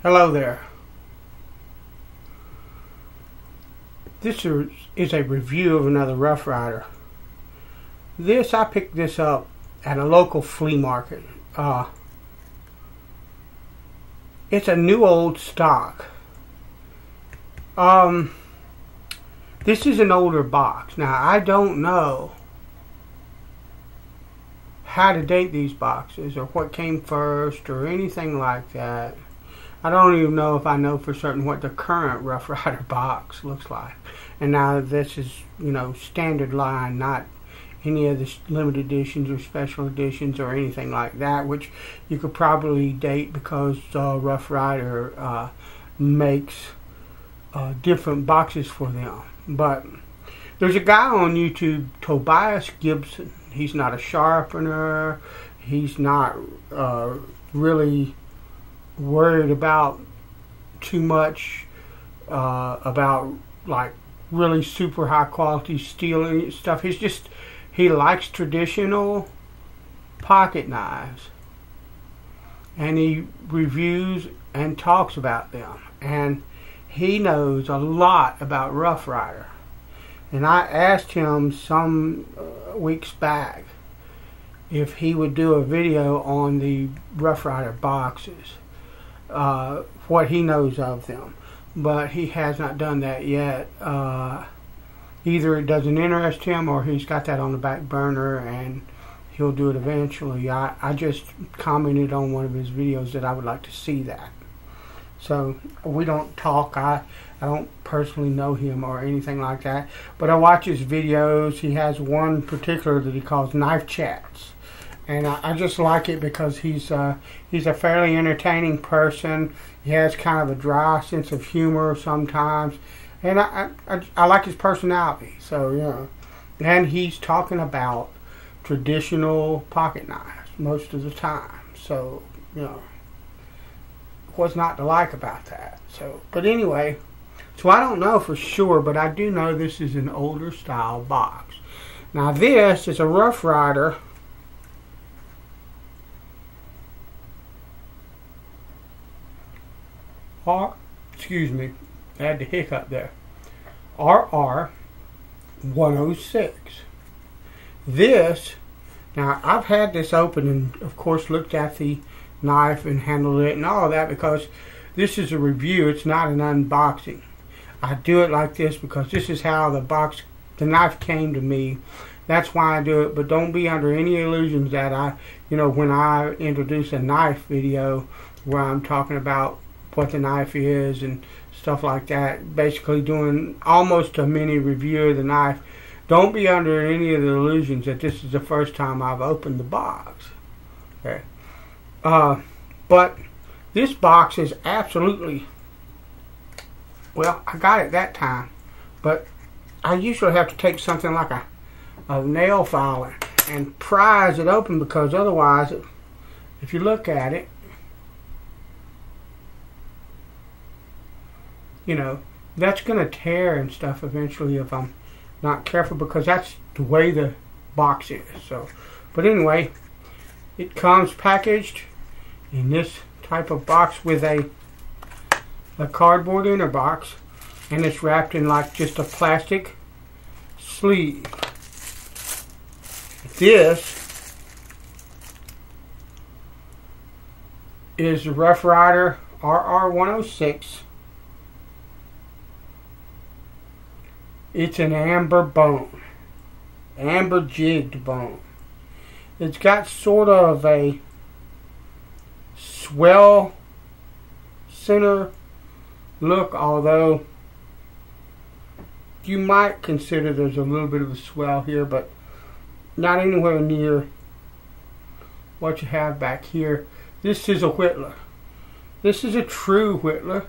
Hello there. This is a review of another Rough Rider. I picked this up at a local flea market. It's a new old stock. This is an older box. Now, I don't know how to date these boxes or what came first or anything like that. I don't even know if I know for certain what the current Rough Rider box looks like. And now this is, standard line, not any of the limited editions or special editions or anything like that, which you could probably date because Rough Rider makes different boxes for them. But there's a guy on YouTube, Tobias Gibson. He's not a sharpener. He's not really worried about too much about like really super high quality steel and stuff. He likes traditional pocket knives, and he reviews and talks about them, and he knows a lot about Rough Rider. And I asked him some weeks back if he would do a video on the Rough Rider boxes, what he knows of them, but he has not done that yet. Either it doesn't interest him or he's got that on the back burner and he'll do it eventually. I just commented on one of his videos that I would like to see that. So we don't talk. I don't personally know him or anything like that, but I watch his videos. He has one particular that he calls Knife Chats, and I just like it because he's a fairly entertaining person. He has kind of a dry sense of humor sometimes, and I like his personality. So and he's talking about traditional pocket knives most of the time. So what's not to like about that? So, but anyway, so I don't know for sure, but I do know this is an older style box. Now this is a Rough Rider excuse me, I had the hiccup there. RR 106. This, now I've had this open and of course looked at the knife and handled it and all that because this is a review, it's not an unboxing. I do it like this because this is how the knife came to me. That's why I do it, but don't be under any illusions that when I introduce a knife video where I'm talking about what the knife is and stuff like that, basically doing almost a mini review of the knife. Don't be under any of the illusions that this is the first time I've opened the box. Okay. But this box is absolutely, well, I got it that time, but I usually have to take something like a nail file and prise it open because otherwise, if you look at it, that's going to tear and stuff eventually if I'm not careful, because that's the way the box is. So, but anyway, it comes packaged in this type of box with a cardboard inner box, and it's wrapped in like just a plastic sleeve. This is the Rough Rider RR 106. It's an amber bone, amber jigged bone. It's got sort of a swell center look, although you might consider there's a little bit of a swell here, but not anywhere near what you have back here. This is a Whittler. This is a true Whittler.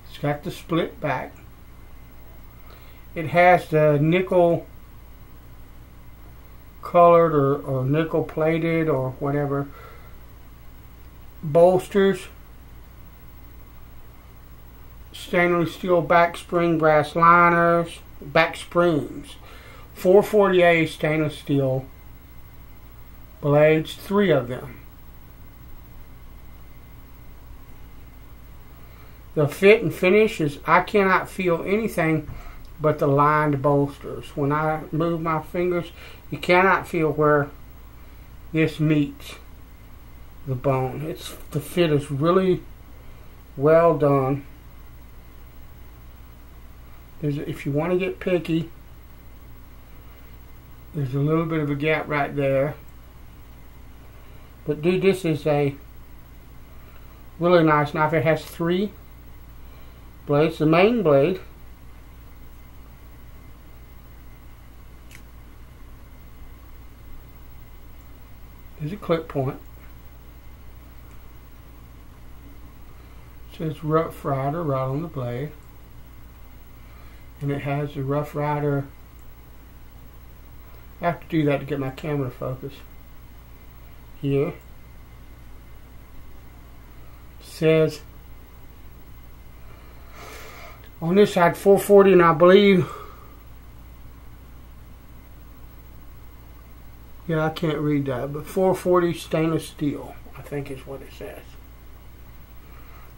It's got the split back. It has the nickel colored or nickel plated or whatever bolsters, stainless steel back spring brass liners, back springs, 440A stainless steel blades, 3 of them. The fit and finish is, I cannot feel anything but the lined bolsters. When I move my fingers, you cannot feel where this meets the bone. The fit is really well done. If you want to get picky, there's a little bit of a gap right there. But dude, this is a really nice knife. It has 3 blades. The main blade is a clip point. It says Rough Rider right on the blade. And it has the Rough Rider. I have to do that to get my camera focus. Here. It says on this side 440, and I believe, yeah, I can't read that, but 440 stainless steel, I think is what it says.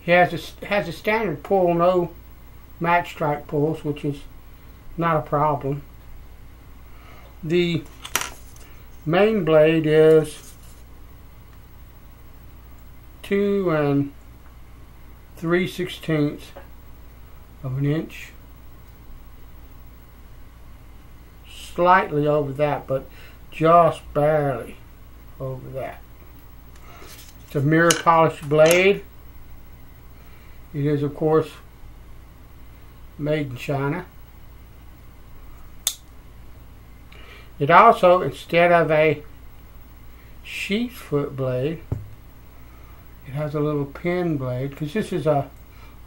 It has a standard pull, no match strike pulls, which is not a problem. The main blade is 2 3/16 of an inch, slightly over that, but just barely over that. It's a mirror polished blade. It is, of course, made in China. It also, instead of a sheath foot blade, it has a little pin blade, because this is a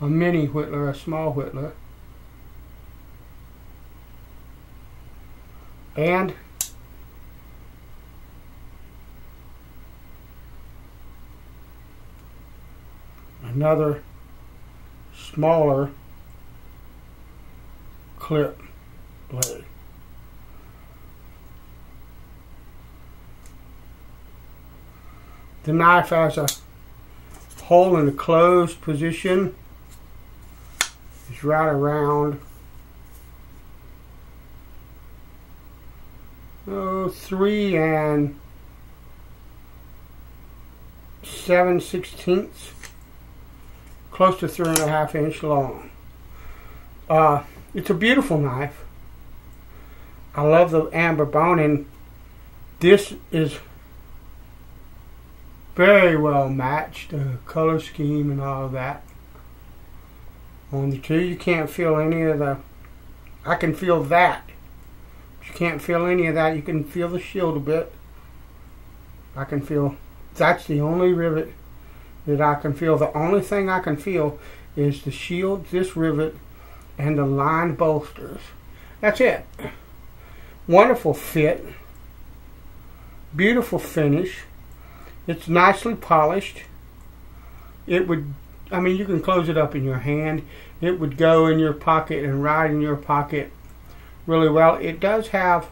mini Whittler, a small Whittler. And another smaller clip blade. The knife has a hole in the closed position. It's right around 3 7/16, close to 3.5 inch long. It's a beautiful knife. I love the amber bone, and this is very well matched, the color scheme and all of that. On the two, you can't feel any of the, I can feel that. But you can't feel any of that. You can feel the shield a bit. I can feel, that's the only rivet that I can feel. The only thing I can feel is the shield, this rivet, and the lined bolsters. That's it. Wonderful fit. Beautiful finish. It's nicely polished. It would, I mean, you can close it up in your hand. It would go in your pocket and ride in your pocket really well. It does have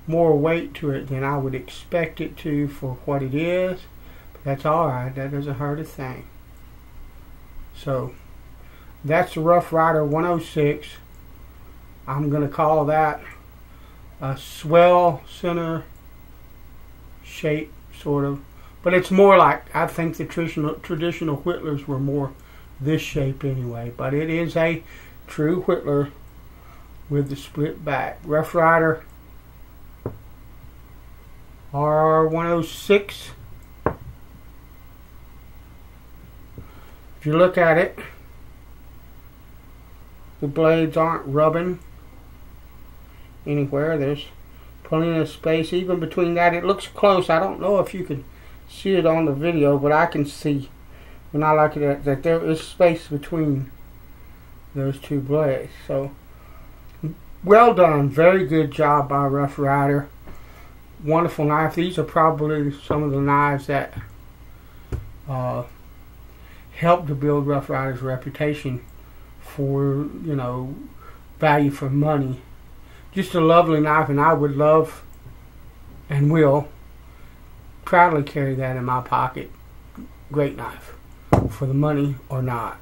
more weight to it than I would expect it to for what it is. But that's alright. That doesn't hurt a thing. So, that's the Rough Rider 106. I'm going to call that a swell center shape, sort of. But it's more like, I think the traditional Whittlers were more this shape anyway. But it is a true Whittler with the split back. Rough Rider R106. If you look at it, the blades aren't rubbing anywhere. There's plenty of space even between that. It looks close. I don't know if you can see it on the video, but I can see when I look at it that there is space between those two blades. So, well done. Very good job by Rough Rider. Wonderful knife. These are probably some of the knives that helped to build Rough Rider's reputation for, you know, value for money. Just a lovely knife, and I would love and will proudly carry that in my pocket. Great knife, for the money or not.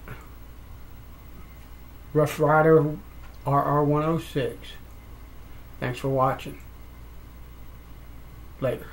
Rough Rider RR106. Thanks for watching. Later.